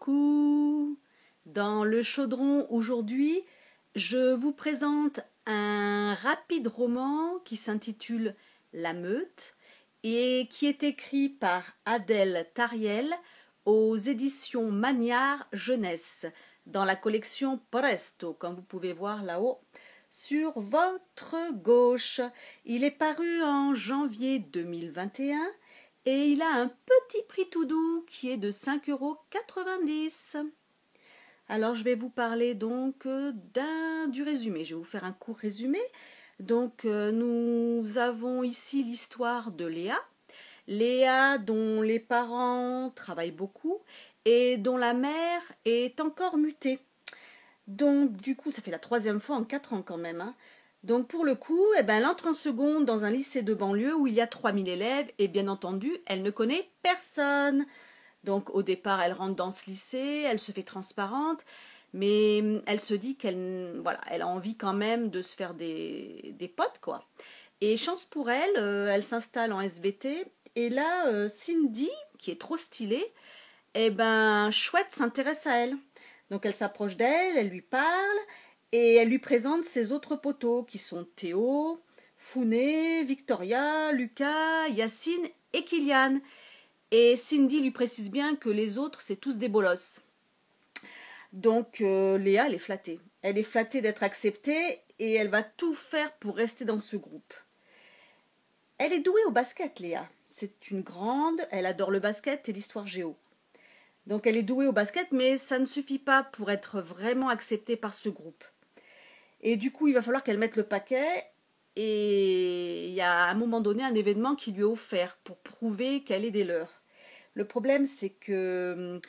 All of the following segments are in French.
Coucou! Dans le chaudron aujourd'hui, je vous présente un rapide roman qui s'intitule La Meute et qui est écrit par Adèle Tariel aux éditions Magnard Jeunesse dans la collection Presto, comme vous pouvez voir là-haut sur votre gauche. Il est paru en janvier 2021 et il a un petit prix tout doux qui est de 5,90 €. Alors je vais vous parler donc du résumé. Je vais vous faire un court résumé. Donc nous avons ici l'histoire de Léa. Léa dont les parents travaillent beaucoup et dont la mère est encore mutée. Donc du coup ça fait la 3e fois en 4 ans quand même, hein. Donc pour le coup, elle entre en seconde dans un lycée de banlieue où il y a 3000 élèves et bien entendu, elle ne connaît personne. Donc au départ, elle rentre dans ce lycée, elle se fait transparente, mais elle se dit qu'elle elle a envie quand même de se faire des potes, quoi. Et chance pour elle, elle s'installe en SVT et là, Cindy, qui est trop stylée, chouette s'intéresse à elle. Donc elle s'approche d'elle, elle lui parle et elle lui présente ses autres potos qui sont Théo, Founé, Victoria, Lucas, Yacine et Kylian. Et Cindy lui précise bien que les autres, c'est tous des bolosses. Donc Léa, elle est flattée. Elle est flattée d'être acceptée et elle va tout faire pour rester dans ce groupe. Elle est douée au basket, Léa. C'est une grande, elle adore le basket et l'histoire géo. Donc elle est douée au basket, mais ça ne suffit pas pour être vraiment acceptée par ce groupe. Et du coup, il va falloir qu'elle mette le paquet. Et il y a à un moment donné un événement qui lui est offert pour prouver qu'elle est des leurs. Le problème, c'est que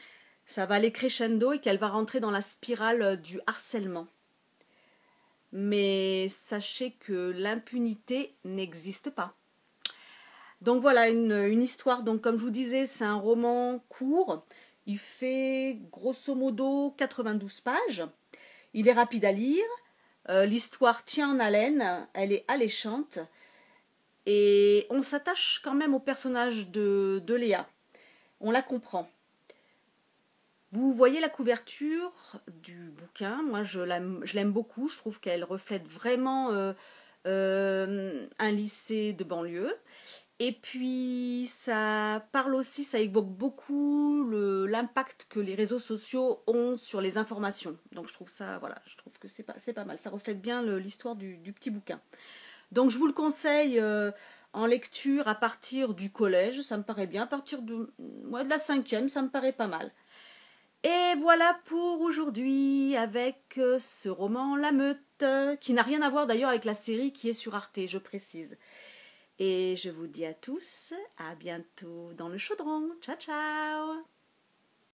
ça va aller crescendo et qu'elle va rentrer dans la spirale du harcèlement. Mais sachez que l'impunité n'existe pas. Donc voilà, une histoire, donc comme je vous disais, c'est un roman court. Il fait grosso modo 92 pages. Il est rapide à lire. L'histoire tient en haleine, elle est alléchante. Et on s'attache quand même au personnage de Léa. On la comprend. Vous voyez la couverture du bouquin. Moi, je l'aime beaucoup. Je trouve qu'elle reflète vraiment un lycée de banlieue. Et puis, ça parle aussi, ça évoque beaucoup l'impact que les réseaux sociaux ont sur les informations. Donc, je trouve ça, voilà, je trouve que c'est pas mal. Ça reflète bien l'histoire du petit bouquin. Donc, je vous le conseille en lecture à partir du collège, ça me paraît bien. À partir de la 5e, ça me paraît pas mal. Et voilà pour aujourd'hui avec ce roman La Meute, qui n'a rien à voir d'ailleurs avec la série qui est sur Arte, je précise. Et je vous dis à tous, à bientôt dans le chaudron. Ciao, ciao!